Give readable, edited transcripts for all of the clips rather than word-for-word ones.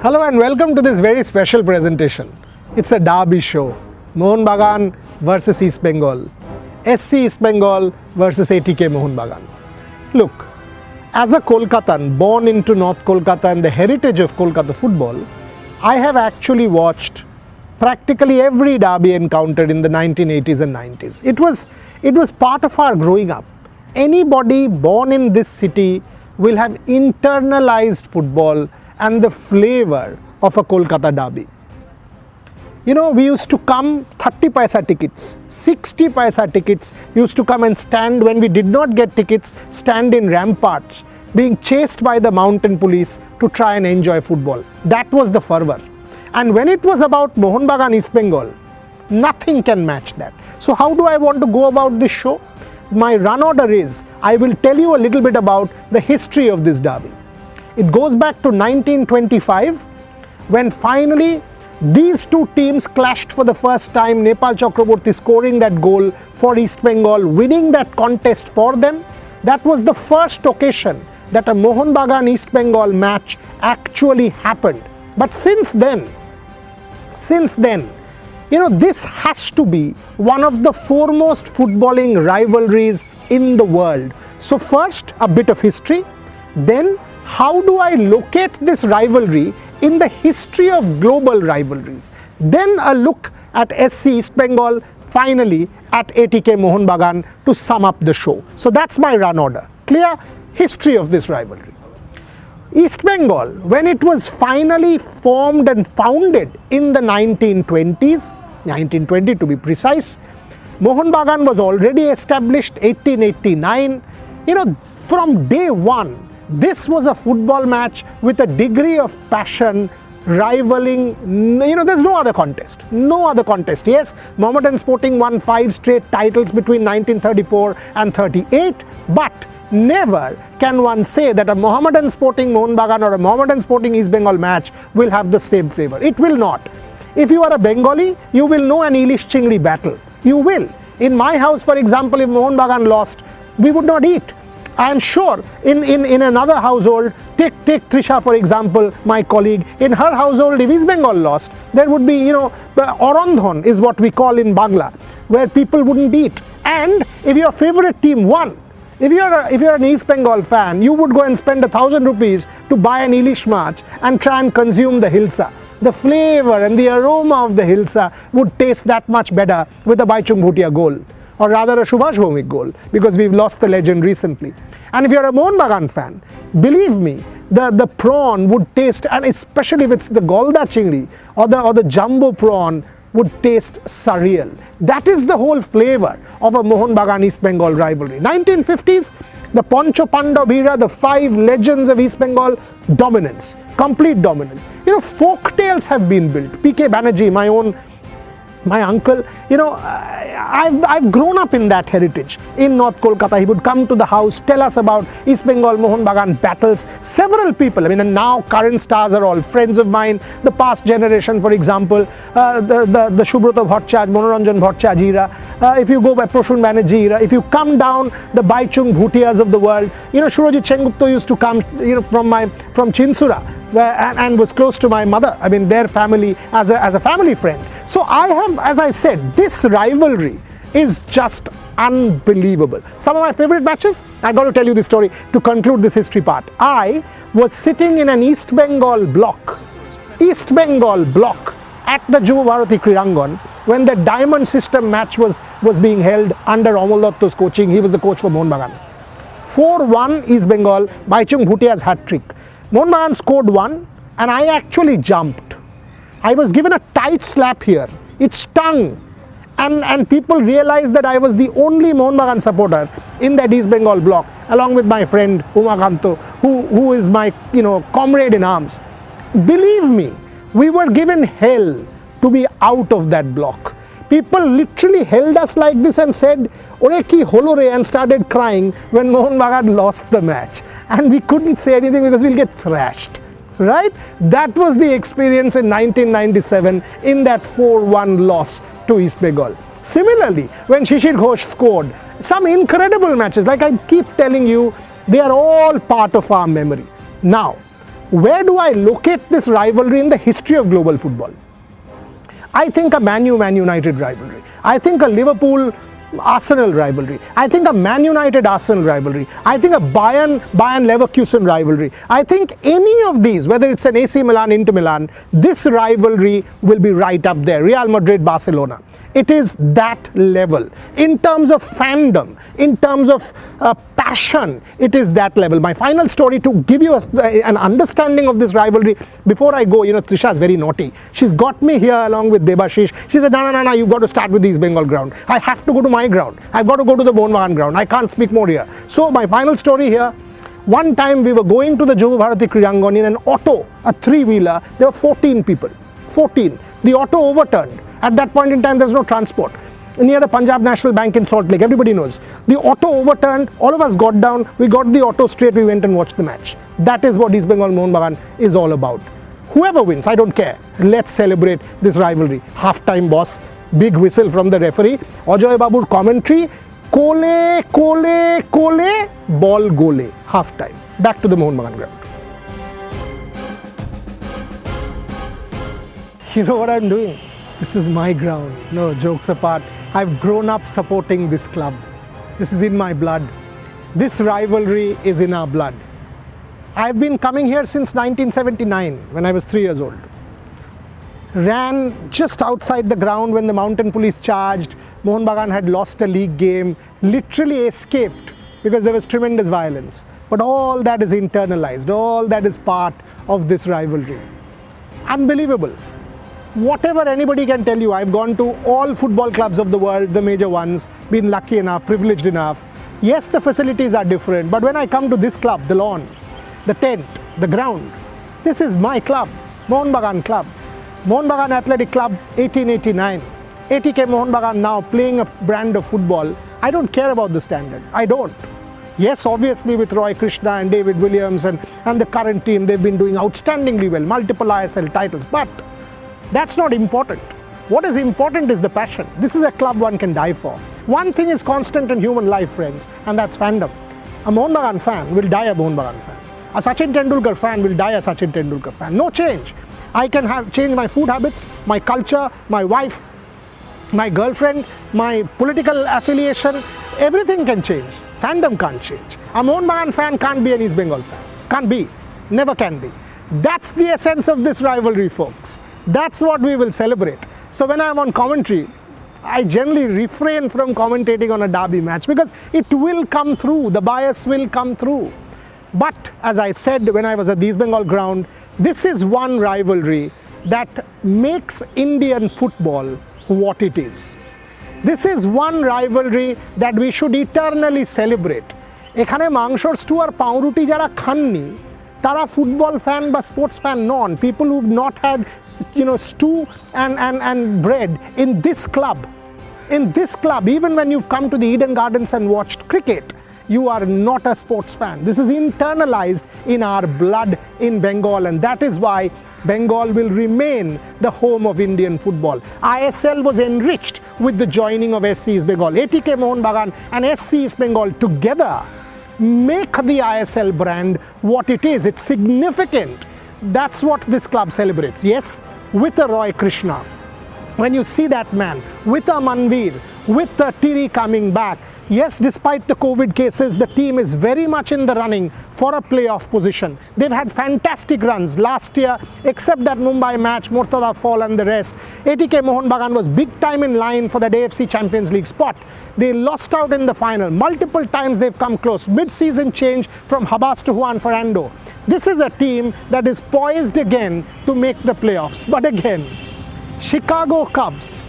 Hello and welcome to this very special presentation. It's a derby show. Mohun Bagan versus East Bengal. SC East Bengal versus ATK Mohun Bagan. Look, as a Kolkatan born into North Kolkata and the heritage of Kolkata football, I have actually watched practically every derby encountered in the 1980s and 90s. It was part of our growing up. Anybody born in this city will have internalized football and the flavor of a Kolkata derby. You know, we used to come 30 paisa tickets, 60 paisa tickets, used to come and stand when we did not get tickets, stand in ramparts, being chased by the mountain police to try and enjoy football. That was the fervor. And when it was about Mohun Bagan East Bengal, nothing can match that. So how do I want to go about this show? My run order is, I will tell you a little bit about the history of this derby. It goes back to 1925, when finally these two teams clashed for the first time, Nepal Chakraborty scoring that goal for East Bengal, winning that contest for them. That was the first occasion that a Mohun Bagan East Bengal match actually happened. But since then, you know, this has to be one of the foremost footballing rivalries in the world. So first, a bit of history, then how do I locate this rivalry in the history of global rivalries? Then a look at SC East Bengal, finally at ATK Mohun Bagan to sum up the show. So that's my run order. Clear? History of this rivalry. East Bengal, when it was finally formed and founded in the 1920s, 1920 to be precise, Mohun Bagan was already established 1889. You know, from day one, this was a football match with a degree of passion rivaling, you know, there's no other contest. No other contest. Yes, Mohammedan Sporting won 5 straight titles between 1934 and 38, but never can one say that a Mohammedan Sporting Mohun Bagan or a Mohammedan Sporting East Bengal match will have the same flavor. It will not. If you are a Bengali, you will know an Ilish Chingri battle. You will. In my house, for example, if Mohun Bagan lost, we would not eat. I am sure in another household, take Trisha for example, my colleague, in her household if East Bengal lost, there would be, you know, Orandhon is what we call in Bangla, where people wouldn't eat. And if your favorite team won, if you're an East Bengal fan, you would go and spend 1,000 rupees to buy an Ilish Mach and try and consume the hilsa. The flavor and the aroma of the hilsa would taste that much better with a Baichung Bhutia goal, or rather a Subhash Bhomik goal, because we've lost the legend recently. And if you're a Mohun Bagan fan, believe me, the prawn would taste, and especially if it's the Golda Chingri or the jumbo prawn, would taste surreal. That is the whole flavor of a Mohun Bagan East Bengal rivalry. 1950s, the Pancho Pandav era, the 5 legends of East Bengal, dominance, complete dominance. You know, folk tales have been built. PK Banerjee, my uncle, you know, I've grown up in that heritage in North Kolkata. He would come to the house, tell us about East Bengal Mohun Bagan battles. Several people, I mean, and now current stars are all friends of mine. The past generation, for example, the Subrata Bhattacharya, Manoranjan Bhattacharya era. If you go by Proshun Banerjee era, if you come down the Baichung Bhutias of the world, you know, Surojit Sengupta used to come, you know, from Chinsura, and was close to my mother, I mean their family, as a family friend. So I have, as I said, this rivalry is just unbelievable. Some of my favorite matches, I got to tell you this story to conclude this history part. I was sitting in an East Bengal block at the Juva Bharati Krirangan when the Diamond System match was being held under Amol Datto's coaching. He was the coach for Mohun Bagan. 4-1 East Bengal, Baichung Bhutia's hat-trick. Mohun Bagan scored 1 and I actually jumped. I was given a tight slap here. It stung. And people realized that I was the only Mohun Bagan supporter in that East Bengal block, along with my friend Umakanto, who is my, you know, comrade in arms. Believe me, we were given hell to be out of that block. People literally held us like this and said, "Ore ki holo re," and started crying when Mohun Bagan lost the match. And we couldn't say anything because we'll get thrashed. Right? That was the experience in 1997 in that 4-1 loss to East Bengal. Similarly, when Shishir Ghosh scored, some incredible matches, like I keep telling you, they are all part of our memory. Now, where do I locate this rivalry in the history of global football? I think a Man United rivalry. I think a Liverpool Arsenal rivalry. I think a Man United Arsenal rivalry. I think a Bayern Leverkusen rivalry. I think any of these, whether it's an AC Milan, Inter Milan, this rivalry will be right up there. Real Madrid, Barcelona. It is that level. In terms of fandom, in terms of passion, it is that level. My final story to give you an understanding of this rivalry, before I go, Trisha is very naughty. She's got me here along with Debashish. She said, no, you've got to start with the East Bengal ground. I have to go to my ground. I've got to go to the Mohun Bagan ground. I can't speak more here. So my final story here, one time we were going to the Juva Bharati Kridangan in an auto, a three-wheeler. There were 14 people. 14. The auto overturned. At that point in time, there's no transport. Near the Punjab National Bank in Salt Lake, everybody knows. The auto overturned, all of us got down, we got the auto straight, we went and watched the match. That is what East Bengal Mohun Bagan is all about. Whoever wins, I don't care. Let's celebrate this rivalry. Half-time boss, big whistle from the referee. Ajoy Babu's commentary, kole, ball gole, half-time. Back to the Mohun Bagan ground. You know what I'm doing? This is my ground. No, jokes apart. I've grown up supporting this club. This is in my blood. This rivalry is in our blood. I've been coming here since 1979 when I was 3 years old. Ran just outside the ground when the mountain police charged. Mohun Bagan had lost a league game. Literally escaped because there was tremendous violence. But all that is internalized. All that is part of this rivalry. Unbelievable. Whatever anybody can tell you, I've gone to all football clubs of the world, the major ones, been lucky enough, privileged enough. Yes, the facilities are different, but when I come to this club, the lawn, the tent, the ground, this is my club, Mohun Bagan Club. Mohun Bagan Athletic Club, 1889. ATK Mohun Bagan now playing a brand of football. I don't care about the standard. I don't. Yes, obviously with Roy Krishna and David Williams and the current team, they've been doing outstandingly well, multiple ISL titles, but that's not important. What is important is the passion. This is a club one can die for. One thing is constant in human life, friends, and that's fandom. A Mohun Bagan fan will die a Mohun Bagan fan. A Sachin Tendulkar fan will die a Sachin Tendulkar fan. No change. I can change my food habits, my culture, my wife, my girlfriend, my political affiliation. Everything can change. Fandom can't change. A Mohun Bagan fan can't be an East Bengal fan. Can't be. Never can be. That's the essence of this rivalry, folks. That's what we will celebrate. So when I'm on commentary, I generally refrain from commentating on a derby match because it will come through, the bias will come through. But as I said when I was at the East Bengal ground, this is one rivalry that makes Indian football what it is. This is one rivalry that we should eternally celebrate. এখানে মাংসর stew আর পাউরুটি যারা খাননি তারা football fan বা sports fan non. People who've not had stew and bread in this club. In this club, even when you've come to the Eden Gardens and watched cricket, you are not a sports fan. This is internalized in our blood in Bengal, and that is why Bengal will remain the home of Indian football. ISL was enriched with the joining of SC East Bengal. ATK Mohun Bagan and SC East Bengal together make the ISL brand what it is. It's significant. That's what this club celebrates. Yes, with a Roy Krishna. When you see that man, with a Manveer, with a Tiri coming back, yes, despite the COVID cases, the team is very much in the running for a playoff position. They've had fantastic runs last year, except that Mumbai match, Murtada fall and the rest. ATK Mohun Bagan was big time in line for that AFC Champions League spot. They lost out in the final. Multiple times they've come close. Mid-season change from Habas to Juan Fernando. This is a team that is poised again to make the playoffs. But again, Chicago Cubs,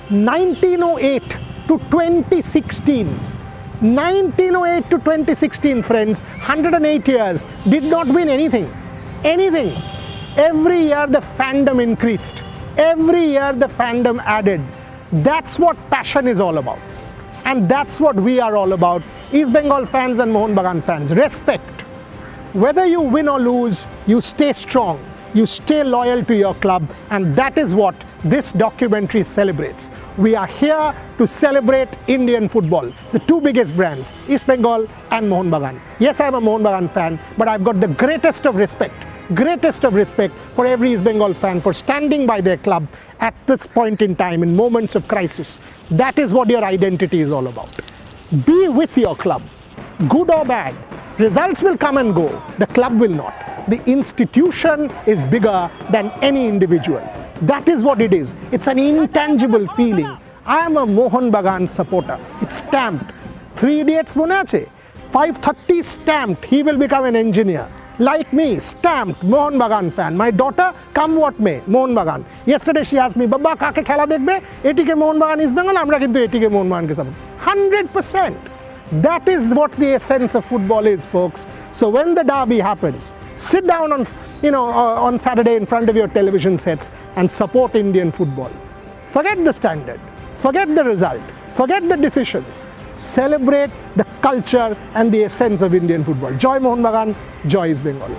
1908 to 2016. 1908 to 2016, friends, 108 years, did not win anything. Anything. Every year the fandom increased. Every year the fandom added. That's what passion is all about. And that's what we are all about. East Bengal fans and Mohun Bagan fans. Respect. Whether you win or lose, you stay strong. You stay loyal to your club, and that is what this documentary celebrates. We are here to celebrate Indian football, the two biggest brands, East Bengal and Mohun Bagan. Yes, I'm a Mohun Bagan fan, but I've got the greatest of respect for every East Bengal fan for standing by their club at this point in time, in moments of crisis. That is what your identity is all about. Be with your club, good or bad. Results will come and go, the club will not. The institution is bigger than any individual. That is what it is. It's an intangible feeling. I am a Mohun Bagan supporter. It's stamped. 3 Idiots mone ache? 5:30 stamped. He will become an engineer. Like me, stamped Mohun Bagan fan. My daughter, come what may, Mohun Bagan. Yesterday she asked me, Baba, kake khela dekhbe? ATK Mohun Bagan East Bengal, amra kintu ATK Mohun Bagan ke support. 100%. That is what the essence of football is, folks. So when the derby happens, sit down on Saturday in front of your television sets and support Indian football. Forget the standard, forget the result, forget the decisions. Celebrate the culture and the essence of Indian football. Joy Mohun Bagan, joy East Bengal.